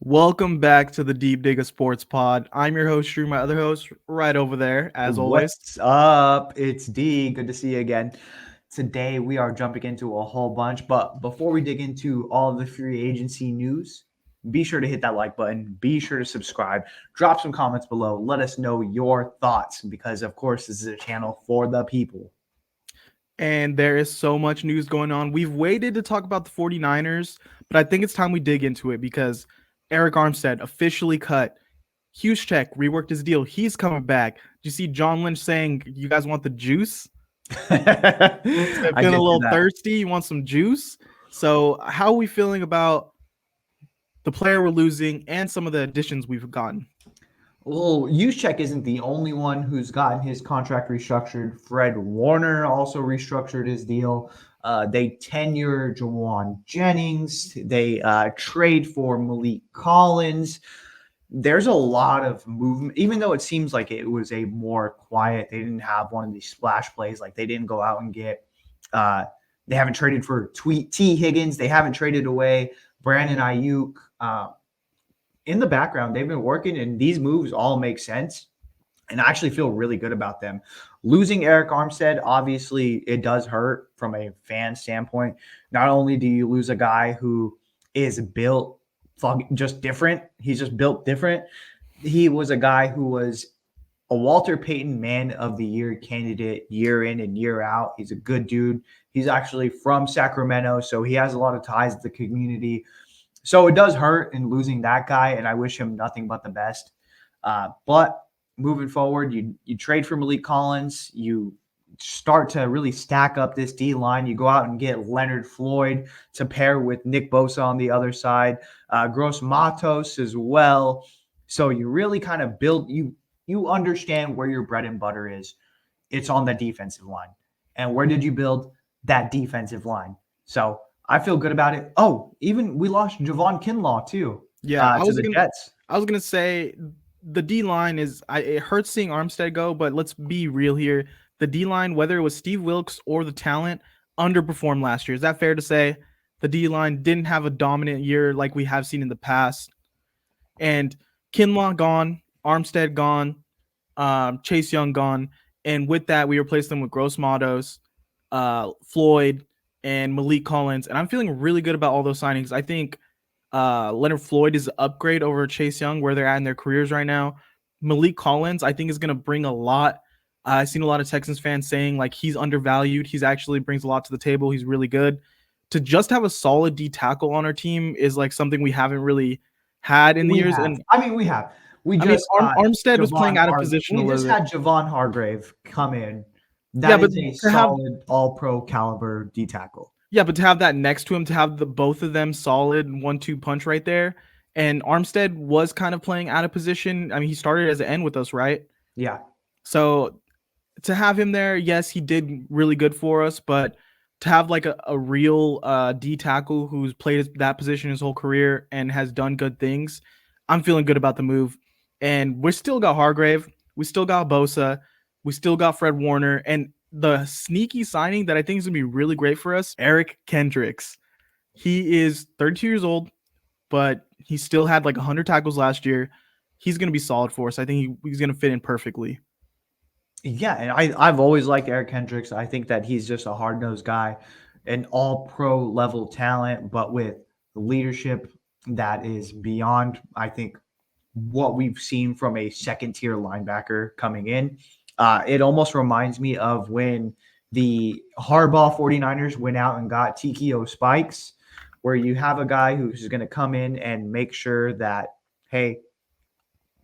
Welcome back to the Deep Dig of Sports Pod. I'm your host, Drew, my other host, right over there, as always. What's up? It's D. Good to see you again. Today we are jumping into a whole bunch, but before we dig into all of the free agency news, be sure to hit that like button. Be sure to subscribe. Drop some comments below. Let us know your thoughts because, of course, this is a channel for the people. And there is so much news going on. We've waited to talk about the 49ers, but I think it's time we dig into it because Eric Armstead officially cut. Huge check, reworked his deal. He's coming back. Do you see John Lynch saying, "You guys want the juice?" I Feeling did a do little that. thirsty. You want some juice? So, how are we feeling about the player we're losing and some of the additions we've gotten? Well, Juszczyk isn't the only one who's gotten his contract restructured. Fred Warner also restructured his deal. They tenure Jawan Jennings. They trade for Malik Collins. There's a lot of movement, even though it seems like it was a more quiet. They didn't have one of these splash plays. Like they didn't go out and get. Uh, they haven't traded for T. Higgins. They haven't traded away Brandon Ayuk. In the background, they've been working, and these moves all make sense. And I actually feel really good about them. Losing Eric Armstead, obviously, it does hurt from a fan standpoint. Not only do you lose a guy who is built just different, he's just built different. He was a guy who was a Walter Payton Man of the Year candidate year in and year out. He's a good dude. He's actually from Sacramento, so he has a lot of ties to the community. So it does hurt in losing that guy, and I wish him nothing but the best. But moving forward, you trade for Malik Collins, you start to really stack up this D line. You go out and get Leonard Floyd to pair with Nick Bosa on the other side, Gross Matos as well. So you really kind of build you understand where your bread and butter is. It's on the defensive line, and where did you build that defensive line? So I feel good about it. Oh, even we lost Javon Kinlaw too Yeah, to the Jets. I was gonna say the D line is. It hurts seeing Armstead go, but let's be real here. The D line, whether it was Steve Wilkes or the talent, underperformed last year. Is that fair to say? The D line didn't have a dominant year like we have seen in the past. And Kinlaw gone, Armstead gone, Chase Young gone, and with that we replaced them with Gross Matos, Floyd, and Malik Collins. And I'm feeling really good about all those signings. I think Leonard Floyd is an upgrade over Chase Young where they're at in their careers right now. Malik Collins, I think, is going to bring a lot. I've seen a lot of Texans fans saying like he's undervalued. He's actually brings a lot to the table. He's really good. To just have a solid D tackle on our team is like something we haven't really had in the We years. have. And I mean, we have. We I mean, just got Armstead was playing Javon out of Har. position a We little just bit. had Javon Hargrave come in. Yeah, That but is a to have solid All-Pro caliber D tackle. Yeah, but to have that next to him, to have the both of them solid 1-2 punch right there, and Armstead was kind of playing out of position. I mean, he started as an end with us, right? Yeah. So to have him there, yes, he did really good for us, but to have like a real D tackle who's played that position his whole career and has done good things, I'm feeling good about the move. And we still got Hargrave, we still got Bosa, we still got Fred Warner, and the sneaky signing that I think is gonna be really great for us, Eric Kendricks. He is 32 years old, but he still had like 100 tackles last year. He's gonna be solid for us. I think he's gonna fit in perfectly. Yeah, and I've always liked Eric Hendricks. I think that he's just a hard-nosed guy, an all-pro level talent, but with leadership that is beyond, I think, what we've seen from a second-tier linebacker coming in. It almost reminds me of when the Harbaugh 49ers went out and got Tikio Spikes, where you have a guy who's going to come in and make sure that, hey,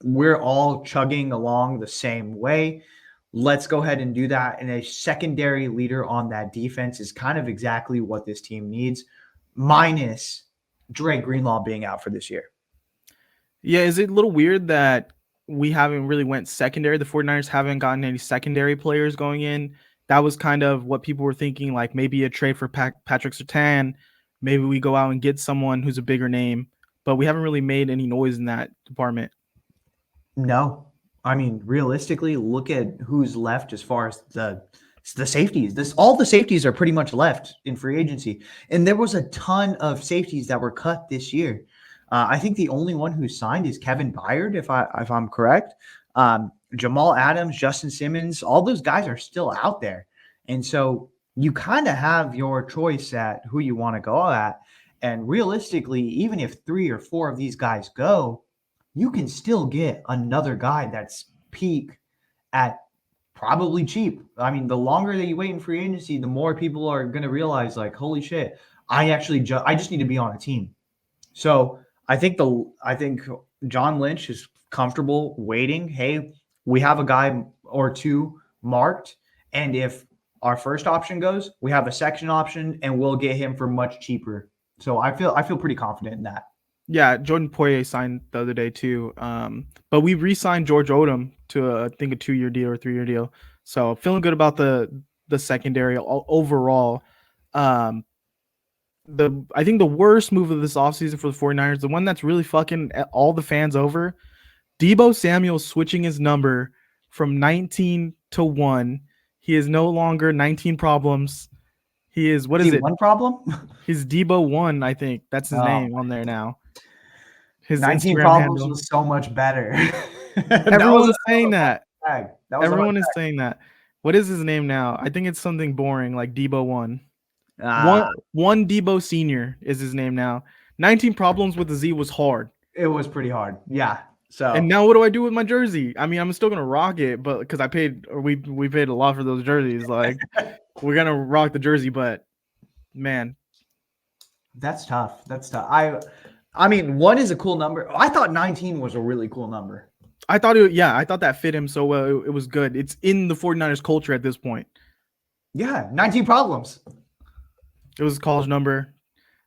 we're all chugging along the same way. Let's go ahead and do that. And a secondary leader on that defense is kind of exactly what this team needs, minus Dre Greenlaw being out for this year. Yeah, is it a little weird that we haven't really went secondary? The 49ers haven't gotten any secondary players going in. That was kind of what people were thinking, like maybe a trade for Patrick Surtain. Maybe we go out and get someone who's a bigger name, but we haven't really made any noise in that department. No. I mean, realistically, look at who's left as far as the safeties. All the safeties are pretty much left in free agency. And there was a ton of safeties that were cut this year. I think the only one who signed is Kevin Byard, if I'm correct. Jamal Adams, Justin Simmons, all those guys are still out there, and so you kind of have your choice at who you want to go at. And realistically, even if 3 or 4 of these guys go, you can still get another guy that's peak at probably cheap. I mean, the longer that you wait in free agency, the more people are going to realize, like, holy shit, I just need to be on a team. So I think John Lynch is comfortable waiting. Hey, we have a guy or two marked, and if our first option goes, we have a second option, and we'll get him for much cheaper. So I feel pretty confident in that. Yeah, Jordan Poirier signed the other day too. But we re-signed George Odom to I think a 2-year deal or 3-year deal. So feeling good about the secondary overall. Um, I think the worst move of this offseason for the 49ers, the one that's really fucking all the fans over, Deebo Samuel switching his number from 19 to 1. He is no longer 19 problems. He is, what is it? One problem? He's Debo 1, I think. That's his Oh, name on there now. His 19 Instagram problems handle. was so much better. Everyone is saying that. That was Everyone is saying that. What is his name now? I think it's something boring like Debo 1. uh, One Debo Senior is his name now. 19 problems with the Z was hard. it was pretty hard. Yeah. So And now what do I do with my jersey? I mean, I'm still gonna rock it, but because we paid a lot for those jerseys. Like we're gonna rock the jersey, but man, that's tough. That's tough. I mean, 1 is a cool number. I thought 19 was a really cool number. I thought that fit him so well. It was good. It's in the 49ers culture at this point. Yeah, 19 problems. It was a college number.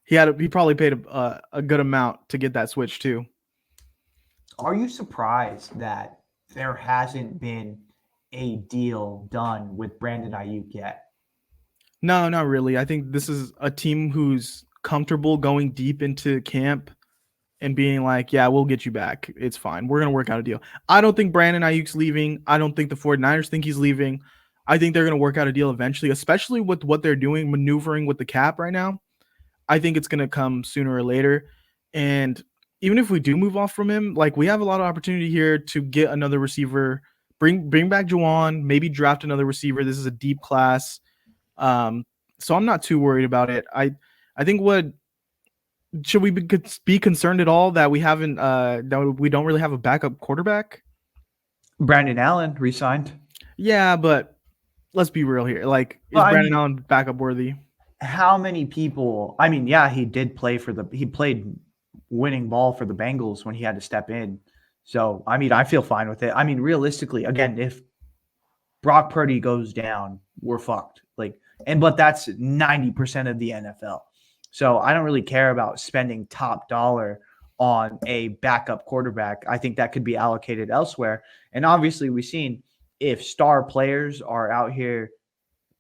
He probably paid a good amount to get that switch too. Are you surprised that there hasn't been a deal done with Brandon Ayuk yet? No, not really. I think this is a team who's comfortable going deep into camp and being like, yeah, we'll get you back. It's fine. We're going to work out a deal. I don't think Brandon Ayuk's leaving. I don't think the 49ers think he's leaving. I think they're going to work out a deal eventually, especially with what they're doing, maneuvering with the cap right now. I think it's going to come sooner or later. And even if we do move off from him, like we have a lot of opportunity here to get another receiver, bring back Juwan, maybe draft another receiver. This is a deep class. So I'm not too worried about it. I think should we be concerned at all that we haven't that we don't really have a backup quarterback? Brandon Allen re-signed. Yeah, but let's be real here. Like, is Brandon Allen backup worthy? How many people? I mean, yeah, he played winning ball for the Bengals when he had to step in. So, I mean, I feel fine with it. I mean, realistically, again, if Brock Purdy goes down, we're fucked. But that's 90% of the NFL. So I don't really care about spending top dollar on a backup quarterback. I think that could be allocated elsewhere. And obviously, we've seen if star players are out here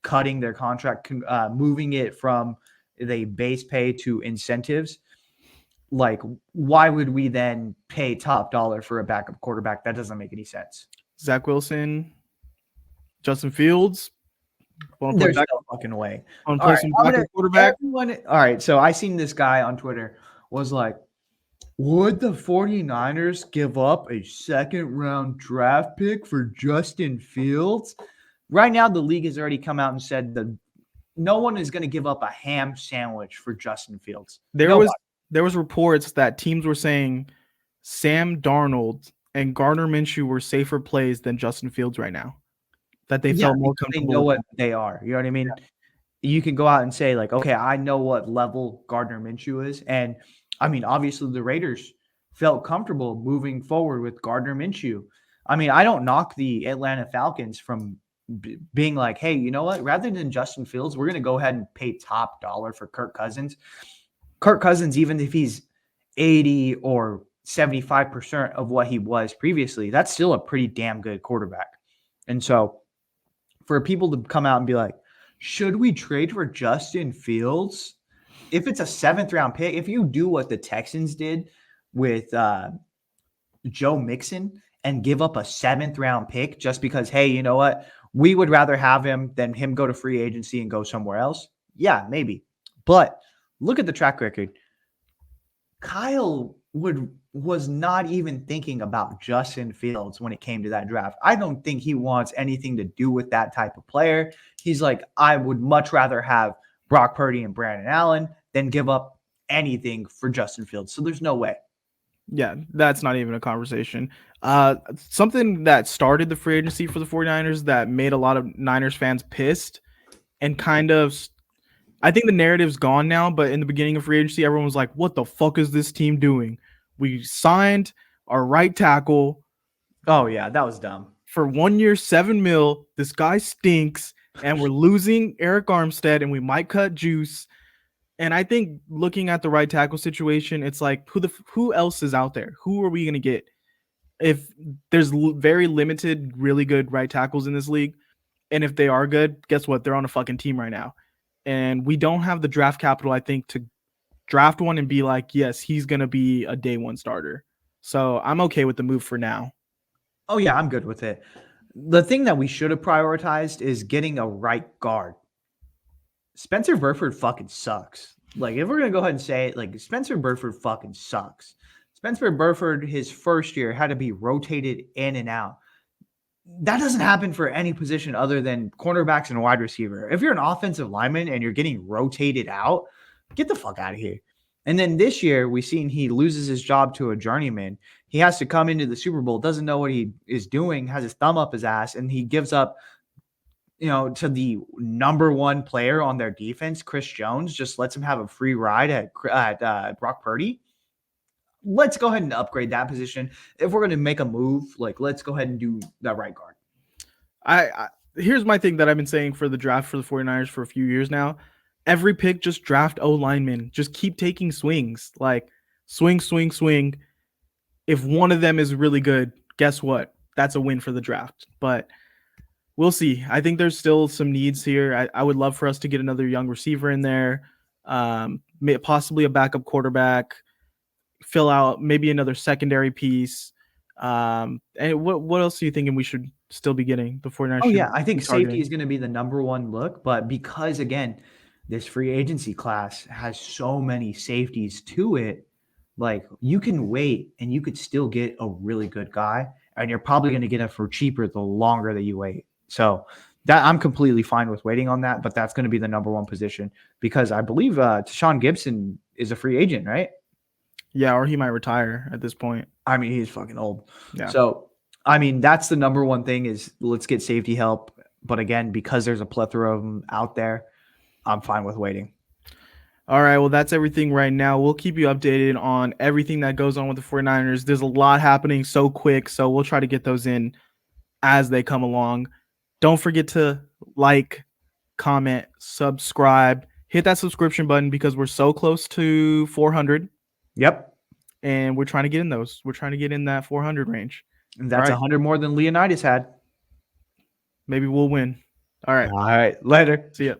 cutting their contract, moving it from the base pay to incentives, like why would we then pay top dollar for a backup quarterback? That doesn't make any sense. Zach Wilson, Justin Fields. There's no fucking way. Want to play some backup quarterback? All right. So I seen this guy on Twitter was like, would the 49ers give up a second-round draft pick for Justin Fields? Right now, the league has already come out and said that no one is going to give up a ham sandwich for Justin Fields. There was reports that teams were saying Sam Darnold and Gardner Minshew were safer plays than Justin Fields right now. That they felt more comfortable. They know what they are. You know what I mean? Yeah. You can go out and say, like, okay, I know what level Gardner Minshew is. And, I mean, obviously the Raiders felt comfortable moving forward with Gardner Minshew. I mean, I don't knock the Atlanta Falcons from being like, hey, you know what? Rather than Justin Fields, we're going to go ahead and pay top dollar for Kirk Cousins. Kirk Cousins, even if he's 80 or 75% of what he was previously, that's still a pretty damn good quarterback. And so for people to come out and be like, should we trade for Justin Fields? If it's a 7th-round pick, if you do what the Texans did with Joe Mixon and give up a 7th-round pick just because, hey, you know what? We would rather have him than him go to free agency and go somewhere else. Yeah, maybe. But look at the track record. Kyle was not even thinking about Justin Fields when it came to that draft. I don't think he wants anything to do with that type of player. He's like, I would much rather have Brock Purdy and Brandon Allen than give up anything for Justin Fields. So there's no way. Yeah, that's not even a conversation. Something that started the free agency for the 49ers that made a lot of Niners fans pissed and kind of, I think the narrative's gone now, but in the beginning of free agency, everyone was like, what the fuck is this team doing? We signed our right tackle Oh, yeah, that was dumb. for 1 year, 7 mil. This guy stinks, and we're losing Eric Armstead, and we might cut Juice. And I think looking at the right tackle situation, it's like who else is out there? Who are we gonna get? If there's very limited, really good right tackles in this league, and if they are good, guess what? They're on a fucking team right now, and we don't have the draft capital, I think, to draft one and be like, yes, he's gonna be a day one starter. So I'm okay with the move for now. Oh, yeah, I'm good with it. The thing that we should have prioritized is getting a right guard. Spencer Burford fucking sucks. Like, if we're going to go ahead and say it, like, Spencer Burford fucking sucks. Spencer Burford, his first year, had to be rotated in and out. That doesn't happen for any position other than cornerbacks and wide receiver. If you're an offensive lineman and you're getting rotated out, get the fuck out of here. And then this year, we've seen he loses his job to a journeyman. He has to come into the Super Bowl, doesn't know what he is doing, has his thumb up his ass, and he gives up, to the number one player on their defense, Chris Jones, just lets him have a free ride at Brock Purdy. Let's go ahead and upgrade that position. If we're going to make a move, like, let's go ahead and do that right guard. I here's my thing that I've been saying for the draft for the 49ers for a few years now. Every pick, just draft O linemen. Just keep taking swings. Like swing, swing, swing. If one of them is really good, guess what? That's a win for the draft. But we'll see. I think there's still some needs here. I would love for us to get another young receiver in there, possibly a backup quarterback, fill out maybe another secondary piece. And what else are you thinking we should still be getting? The 49ers Oh, should yeah. I think be safety targeting? is going to be the number one look. But because, again, this free agency class has so many safeties to it, like, you can wait and you could still get a really good guy. And you're probably going to get it for cheaper the longer that you wait. So that I'm completely fine with waiting on that. But that's going to be the number one position because I believe Tashawn Gibson is a free agent, right? Yeah, or he might retire at this point. I mean, he's fucking old. Yeah. So, I mean, that's the number one thing is let's get safety help. But again, because there's a plethora of them out there, I'm fine with waiting. All right, well, that's everything right now. We'll keep you updated on everything that goes on with the 49ers. There's a lot happening so quick, so we'll try to get those in as they come along. Don't forget to like, comment, subscribe, hit that subscription button because we're so close to 400. Yep. And we're trying to get in those. We're trying to get in that 400 range. And that's 100 more than Leonidas had. Maybe we'll win. All right. All right. Later. See ya.